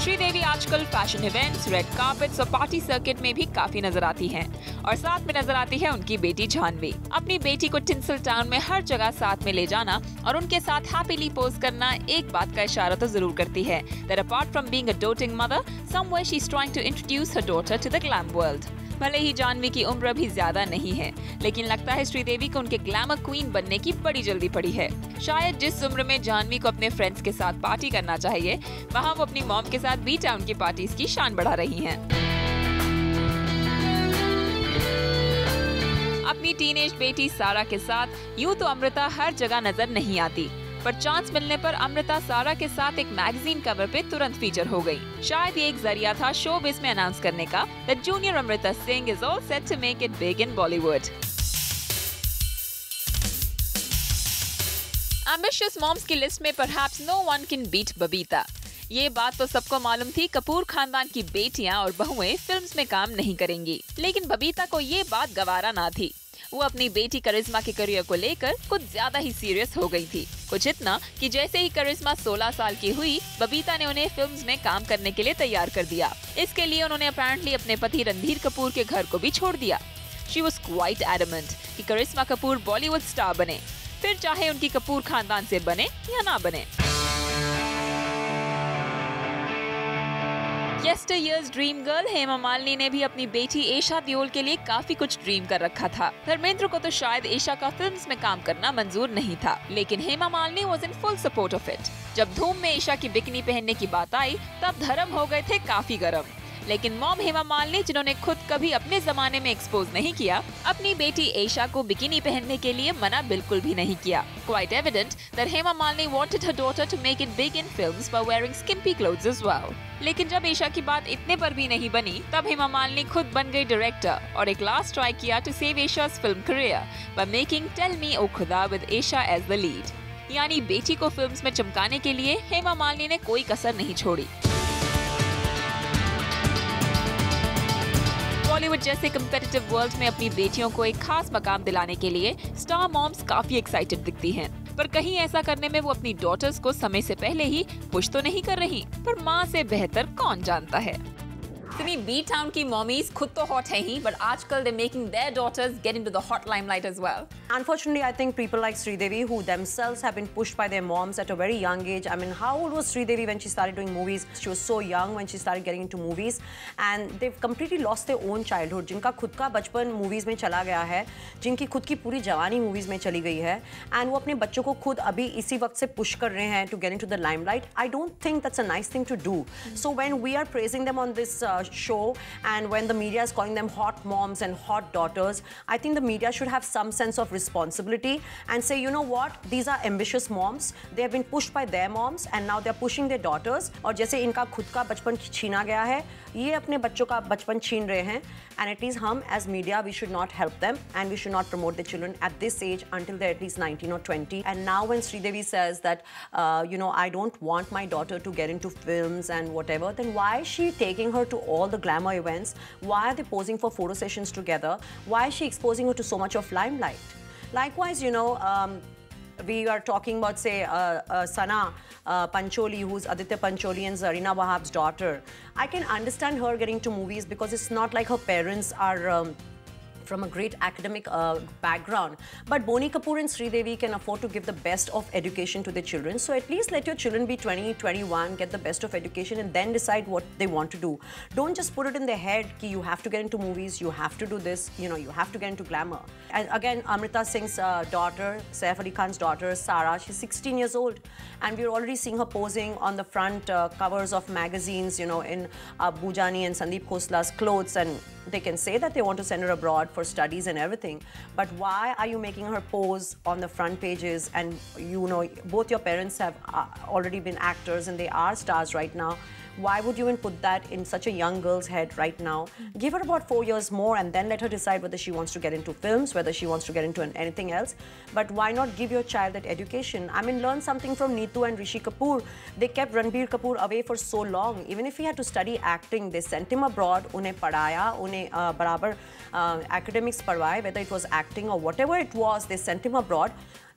श्रीदेवी आजकल fashion events, red carpets और party circuit में भी काफी नजर आती हैं और साथ में नजर आती है उनकी बेटी जानवी। अपनी बेटी को टिंसल टाउन में हर जगह साथ में ले जाना और उनके साथ हैप्पीली पोज करना एक बात का इशारा तो जरूर करती है that apart from being a doting mother, somewhere she's trying to introduce her daughter to the glam world. भले ही जानवी की उम्र भी ज्यादा नहीं है, लेकिन लगता है श्रीदेवी को उनके ग्लैमर क्वीन बनने की बड़ी जल्दी पड़ी है। शायद जिस उम्र में जानवी को अपने फ्रेंड्स के साथ पार्टी करना चाहिए, वहाँ वो अपनी मॉम के साथ बी टाउन की पार्टीज की शान बढ़ा रही हैं। अपनी टीनेज बेटी सारा के साथ यूं तो अमृता हर जगह नजर नहीं आती, पर चांस मिलने पर अमृता सारा के साथ एक मैगजीन कवर पे तुरंत फीचर हो गई। शायद ये एक जरिया था शोबिज़ में अनाउंस करने का that junior Amrita Singh is all set to make it big in Bollywood. Ambitious moms की लिस्ट में perhaps no one can beat Babita. ये बात तो सबको मालूम थी, कपूर खानदान की बेटियां और बहुएं फिल्म्स में काम नहीं करेंगी, लेकिन बबीता को ये बात गवारा ना थी। वो अपनी बेटी करिश्मा के करियर को लेकर कुछ ज्यादा ही सीरियस हो गई थी। कुछ इतना कि जैसे ही करिश्मा 16 साल की हुई, बबीता ने उन्हें फिल्म्स में काम करने के लिए तैयार कर दिया। इसके लिए उन्होंने अपैरेंटली अपने पति रणधीर कपूर के घर को भी छोड़ दिया। शी वॉज क्वाइट एडमेंट कि करिश्मा कपूर बॉलीवुड स्टार बने, फिर चाहे उनकी कपूर खानदान से बने या ना बने। यस्टरयर्स ड्रीम गर्ल हेमा मालिनी ने भी अपनी बेटी एशा देओल के लिए काफी कुछ ड्रीम कर रखा था। धर्मेंद्र को तो शायद एशा का फिल्म्स में काम करना मंजूर नहीं था, लेकिन Hema Malini was in full support of it. जब धूम में एशा की बिकनी पहनने की बात आई, तब धर्म हो गए थे काफी गर्म। लेकिन मॉम हेमा मालिनी, जिन्होंने खुद कभी अपने जमाने में एक्सपोज नहीं किया, अपनी बेटी एशा को बिकिनी पहनने के लिए मना बिल्कुल भी नहीं किया। Quite evident that Hema Malini wanted her daughter to make it big in films by wearing skimpy clothes as well. लेकिन जब एशा की बात इतने पर भी नहीं बनी, तब हेमा मालिनी खुद बन गई डायरेक्टर और एक लास्ट ट्राई किया to save Aisha's film career by making Tell Me O Khuda with Aisha as the lead. यानी बेटी को फिल्म्स में चमकाने के लिए हेमा मालिनी ने कोई कसर नहीं छोड़ी। बॉलीवुड जैसे कम्पिटिटिव वर्ल्ड में अपनी बेटियों को एक खास मकाम दिलाने के लिए स्टार मॉम्स काफी एक्साइटेड दिखती हैं, पर कहीं ऐसा करने में वो अपनी डॉटर्स को समय से पहले ही पुश तो नहीं कर रही, पर माँ से बेहतर कौन जानता है। बी टाउन की मॉमीज खुद तो हॉट है ही, but आजकल they're making their daughters get into the hot limelight as well. Unfortunately, I think people like Sridevi, who themselves have been pushed by their moms at a very young age. I mean, how old was Sridevi when she started doing movies? She was so young when she started getting into movies, and they've completely lost their own childhood. जिनका खुद का बचपन movies में चला गया है, जिनकी खुद की पूरी जवानी मूवीज में चली गई है, and वो अपने बच्चों को खुद अभी इसी वक्त से पुश कर रहे हैं to get into the limelight. I don't think that's a nice thing to do. So when we are praising them on this show, and when the media is calling them hot moms and hot daughters, I think the media should have some sense of responsibility and say, you know what, these are ambitious moms, they have been pushed by their moms and now they are pushing their daughters, और जैसे इनका खुद का बचपन छीना गया है, ये अपने बच्चों का बचपन छीन रहे हैं, and at least हम as media we should not help them and we should not promote their children at this age until they're at least 19 or 20. And now when Sridevi says that you know, I don't want my daughter to get into films and whatever, then why is she taking her to all the glamour events? Why are they posing for photo sessions together? Why is she exposing her to so much of limelight? Likewise, you know, we are talking about, say, Sana Pancholi, who's Aditya Pancholi and Zarina Wahab's daughter. I can understand her getting to movies because it's not like her parents are from a great academic background. But Boney Kapoor and Sridevi can afford to give the best of education to their children. So at least let your children be 20, 21, get the best of education and then decide what they want to do. Don't just put it in their head that you have to get into movies, you have to do this, you know, you have to get into glamour. And again, Amrita Singh's daughter, Saif Ali Khan's daughter, Sara, she's 16 years old. And we're already seeing her posing on the front covers of magazines, you know, in Bhujani and Sandeep Khosla's clothes, and they can say that they want to send her abroad for studies and everything, but why are you making her pose on the front pages? And you know, both your parents have already been actors and they are stars right now. Why would you even put that in such a young girl's head right now? Give her about 4 years more and then let her decide whether she wants to get into films, whether she wants to get into anything else. But why not give your child that education? I mean, learn something from Neetu and Rishi Kapoor. They kept Ranbir Kapoor away for so long. Even if he had to study acting, they sent him abroad, unhe padhaya, unhe barabar academics padhwaye, whether it was acting or whatever it was, they sent him abroad.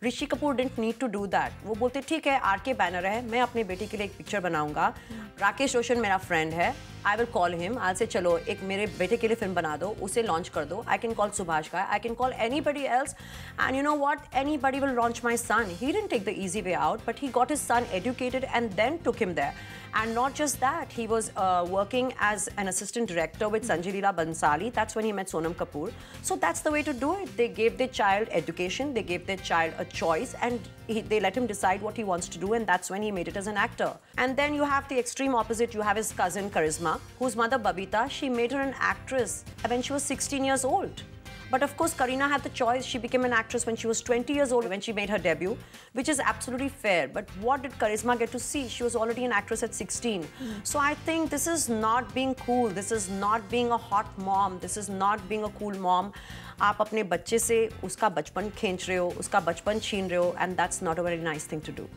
Rishi Kapoor didn't need to do that. वो बोलते ठीक है, are के banner है, मैं अपने बेटी के लिए एक पिक्चर बनाऊंगा, राकेश रोशन मेरा फ्रेंड है, आई विल कॉल हिम, आई से चलो एक मेरे बेटे के लिए फिल्म बना दो, उसे लॉन्च कर दो. आई कैन कॉल सुभाष का, I can call anybody else, and you know what, anybody will launch my son. He didn't take the easy way out, but he got his son educated and then took him there. And not just that, he was working as an assistant director with Sanjay Leela Bhansali. That's when he met Sonam Kapoor. So that's the way to do it. They gave their child education, they gave their child a choice, and they let him decide what he wants to do, and that's when he made it as an actor. And then you have the extreme opposite. You have his cousin Karisma, whose mother Babita, she made her an actress when she was 16 years old. But of course, Kareena had the choice. She became an actress when she was 20 years old when she made her debut, which is absolutely fair. But what did Karisma get to see? She was already an actress at 16. So I think this is not being cool. This is not being a hot mom. This is not being a cool mom. आप अपने बच्चे से उसका बचपन खींच रहे हो, उसका बचपन छीन रहे हो, and that's not a very nice thing to do.